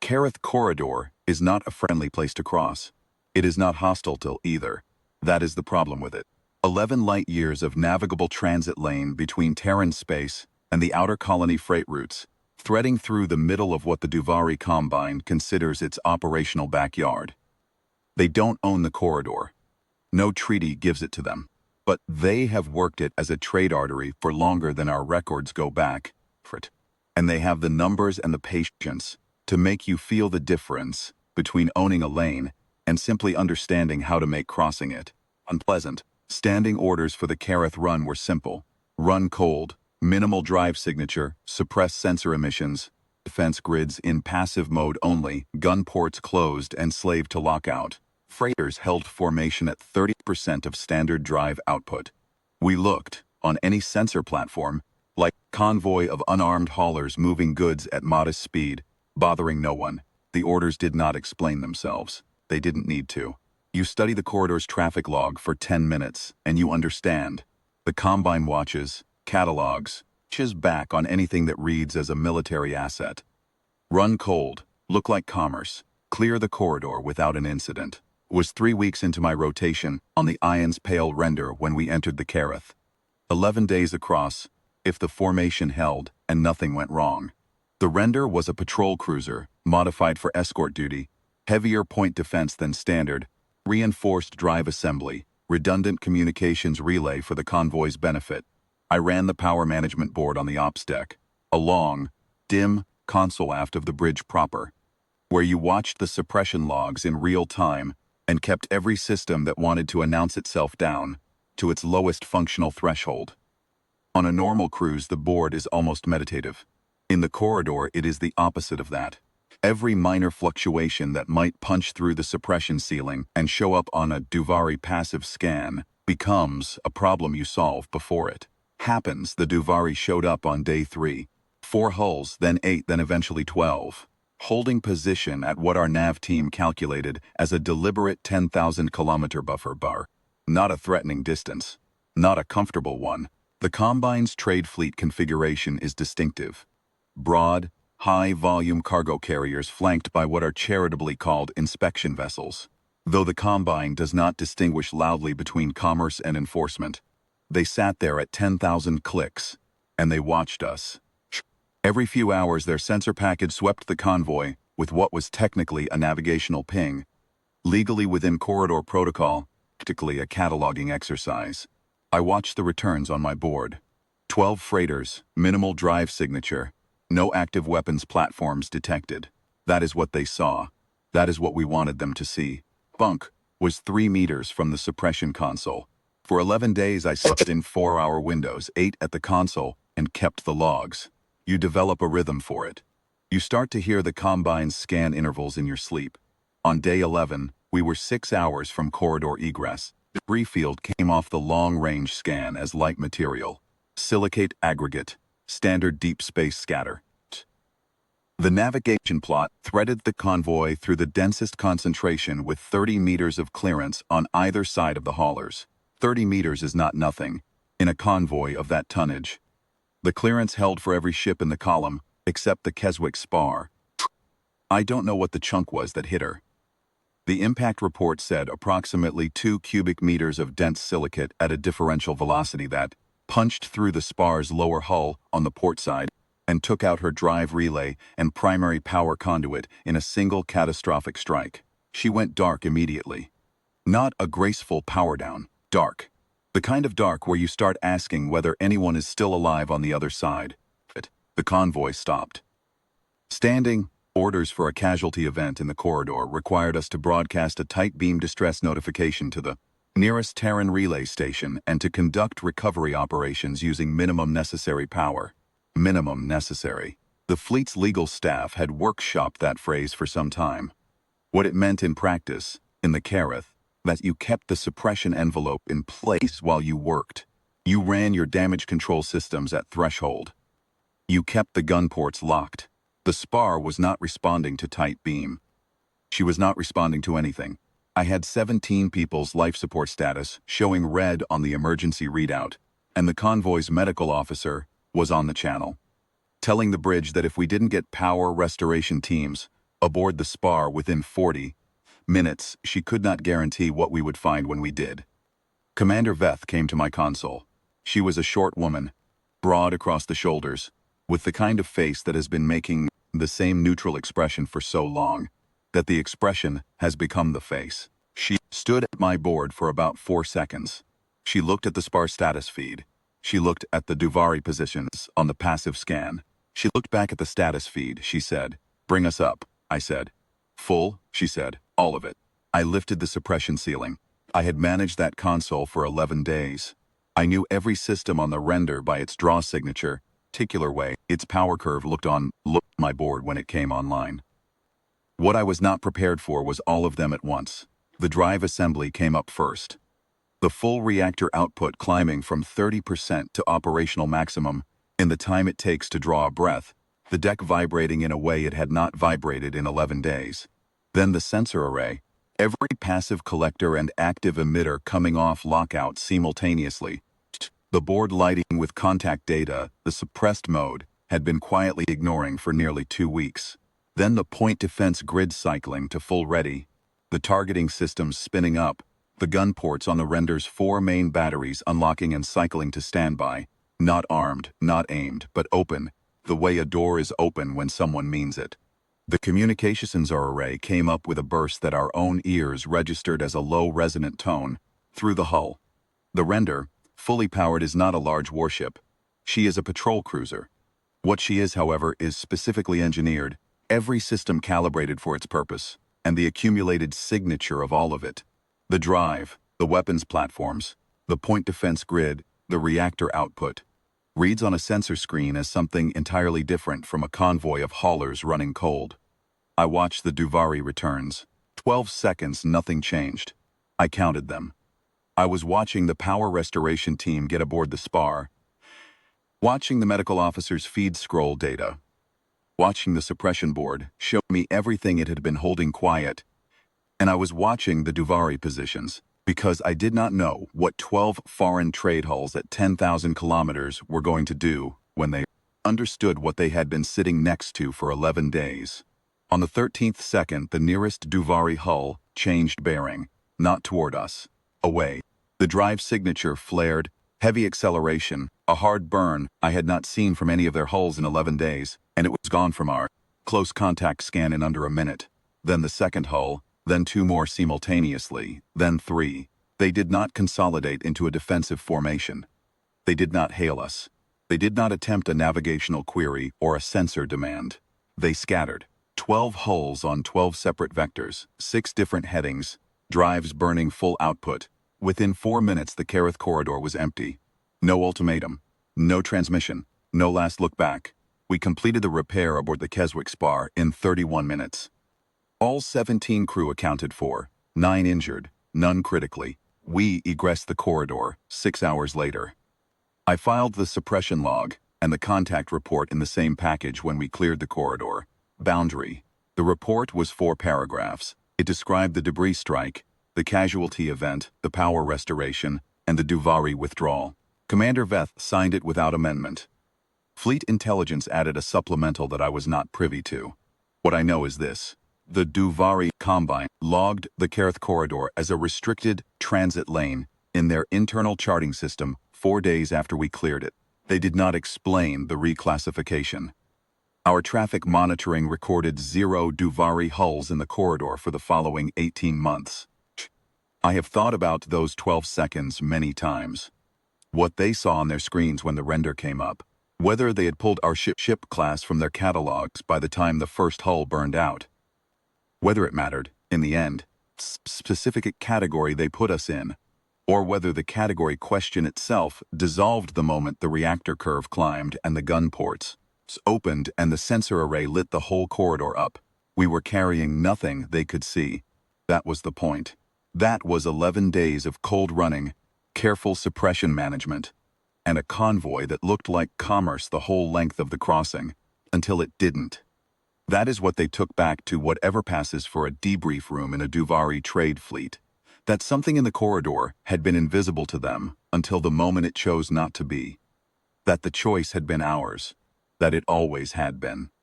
Kareth corridor is not a friendly place to cross. It is not hostile to either. That is the problem with it. 11 light years of navigable transit lane between Terran space and the outer colony freight routes, threading through the middle of what the Duvari Combine considers its operational backyard. They don't own the corridor. No treaty gives it to them. But they have worked it as a trade artery for longer than our records go back for it. And they have the numbers and the patience to make you feel the difference between owning a lane and simply understanding how to make crossing it unpleasant. Standing orders for the Kareth run were simple. Run cold, minimal drive signature, suppress sensor emissions, defense grids in passive mode only, gun ports closed and slave to lockout. Freighters held formation at 30% of standard drive output. We looked, on any sensor platform, like convoy of unarmed haulers moving goods at modest speed, bothering no one. The orders did not explain themselves. They didn't need to. You study the corridor's traffic log for 10 minutes, and you understand. The Combine watches, catalogs, pushes back on anything that reads as a military asset. Run cold, look like commerce, clear the corridor without an incident. Was 3 weeks into my rotation on the Ion's pale render when we entered the Kareth. 11 days across, if the formation held and nothing went wrong. The render was a patrol cruiser, modified for escort duty, heavier point defense than standard, reinforced drive assembly, redundant communications relay for the convoy's benefit. I ran the power management board on the ops deck, a long, dim console aft of the bridge proper, where you watched the suppression logs in real time and kept every system that wanted to announce itself down to its lowest functional threshold. On a normal cruise, the board is almost meditative. In the corridor, it is the opposite of that. Every minor fluctuation that might punch through the suppression ceiling and show up on a Duvari passive scan becomes a problem you solve before it happens. The Duvari showed up on day 3. 4 hulls, then 8, then eventually 12. Holding position at what our nav team calculated as a deliberate 10,000 kilometer buffer bar. Not a threatening distance. Not a comfortable one. The Combine's trade fleet configuration is distinctive. Broad, high-volume cargo carriers flanked by what are charitably called inspection vessels. Though the Combine does not distinguish loudly between commerce and enforcement, they sat there at 10,000 clicks, and they watched us. Every few hours their sensor package swept the convoy with what was technically a navigational ping, legally within corridor protocol, practically a cataloging exercise. I watched the returns on my board. 12 freighters, minimal drive signature, no active weapons platforms detected. That is what they saw. That is what we wanted them to see. Bunk was 3 meters from the suppression console. For 11 days I slept in 4-hour windows, 8 at the console, and kept the logs. You develop a rhythm for it. You start to hear the Combine's scan intervals in your sleep. On day 11, we were 6 hours from corridor egress. The debris field came off the long-range scan as light material. Silicate aggregate. Standard deep space scatter. The navigation plot threaded the convoy through the densest concentration with 30 meters of clearance on either side of the haulers. 30 meters is not nothing in a convoy of that tonnage. The clearance held for every ship in the column, except the Keswick spar. I don't know what the chunk was that hit her. The impact report said approximately 2 cubic meters of dense silicate at a differential velocity that punched through the spar's lower hull on the port side and took out her drive relay and primary power conduit in a single catastrophic strike. She went dark immediately. Not a graceful power down, dark. The kind of dark where you start asking whether anyone is still alive on the other side. The convoy stopped. Standing orders for a casualty event in the corridor required us to broadcast a tight beam distress notification to the nearest Terran relay station and to conduct recovery operations using minimum necessary power. Minimum necessary. The fleet's legal staff had workshopped that phrase for some time. What it meant in practice, in the Kareth, that you kept the suppression envelope in place while you worked. You ran your damage control systems at threshold. You kept the gun ports locked. The spar was not responding to tight beam. She was not responding to anything. I had 17 people's life support status showing red on the emergency readout, and the convoy's medical officer was on the channel, telling the bridge that if we didn't get power restoration teams, aboard the spar within 40 minutes. She could not guarantee what we would find when we did. Commander Veth came to my console. She was a short woman, broad across the shoulders, with the kind of face that has been making the same neutral expression for so long, that the expression has become the face. She stood at my board for about 4 seconds. She looked at the spar status feed. She looked at the Duvari positions on the passive scan. She looked back at the status feed. She said, "Bring us up," I said. "Full," she said, "all of it." I lifted the suppression ceiling. I had managed that console for 11 days. I knew every system on the render by its draw signature, particular way its power curve looked my board when it came online. What I was not prepared for was all of them at once. The drive assembly came up first. The full reactor output climbing from 30% to operational maximum in the time it takes to draw a breath, the deck vibrating in a way it had not vibrated in 11 days. Then the sensor array, every passive collector and active emitter coming off lockout simultaneously. The board lighting with contact data, the suppressed mode, had been quietly ignoring for nearly 2 weeks. Then the point defense grid cycling to full ready, the targeting systems spinning up, the gun ports on the render's 4 main batteries unlocking and cycling to standby, not armed, not aimed, but open, the way a door is open when someone means it. The communications array came up with a burst that our own ears registered as a low resonant tone through the hull. The render, fully powered, is not a large warship. She is a patrol cruiser. What she is, however, is specifically engineered, every system calibrated for its purpose, and the accumulated signature of all of it. The drive, the weapons platforms, the point defense grid, the reactor output, reads on a sensor screen as something entirely different from a convoy of haulers running cold. I watched the Duvari returns. 12 seconds, nothing changed. I counted them. I was watching the power restoration team get aboard the spar, watching the medical officer's feed scroll data, watching the suppression board show me everything it had been holding quiet, and I was watching the Duvari positions, because I did not know what 12 foreign trade hulls at 10,000 kilometers were going to do when they understood what they had been sitting next to for 11 days. On the 13th second, the nearest Duvari hull changed bearing, not toward us, away. The drive signature flared, heavy acceleration, a hard burn I had not seen from any of their hulls in 11 days, and it was gone from our close contact scan in under a minute. Then the second hull, then 2 more simultaneously, then 3. They did not consolidate into a defensive formation. They did not hail us. They did not attempt a navigational query or a sensor demand. They scattered. 12 hulls on 12 separate vectors, 6 different headings, drives burning full output. Within 4 minutes, the Kareth corridor was empty. No ultimatum, no transmission, no last look back. We completed the repair aboard the Keswick spar in 31 minutes. All 17 crew accounted for, 9 injured, none critically. We egressed the corridor 6 hours later. I filed the suppression log and the contact report in the same package when we cleared the corridor. Boundary. The report was 4 paragraphs. It described the debris strike, the casualty event, the power restoration, and the Duvari withdrawal. Commander Veth signed it without amendment. Fleet Intelligence added a supplemental that I was not privy to. What I know is this. The Duvari Combine logged the Kareth corridor as a restricted transit lane in their internal charting system 4 days after we cleared it. They did not explain the reclassification. Our traffic monitoring recorded 0 Duvari hulls in the corridor for the following 18 months. I have thought about those 12 seconds many times. What they saw on their screens when the render came up. Whether they had pulled our ship class from their catalogs by the time the first hull burned out. Whether it mattered, in the end, specific category they put us in. Or whether the category question itself dissolved the moment the reactor curve climbed and the gun ports opened and the sensor array lit the whole corridor up. We were carrying nothing they could see. That was the point. That was 11 days of cold running, careful suppression management, and a convoy that looked like commerce the whole length of the crossing, until it didn't. That is what they took back to whatever passes for a debrief room in a Duvari trade fleet. That something in the corridor had been invisible to them until the moment it chose not to be. That the choice had been ours. That it always had been.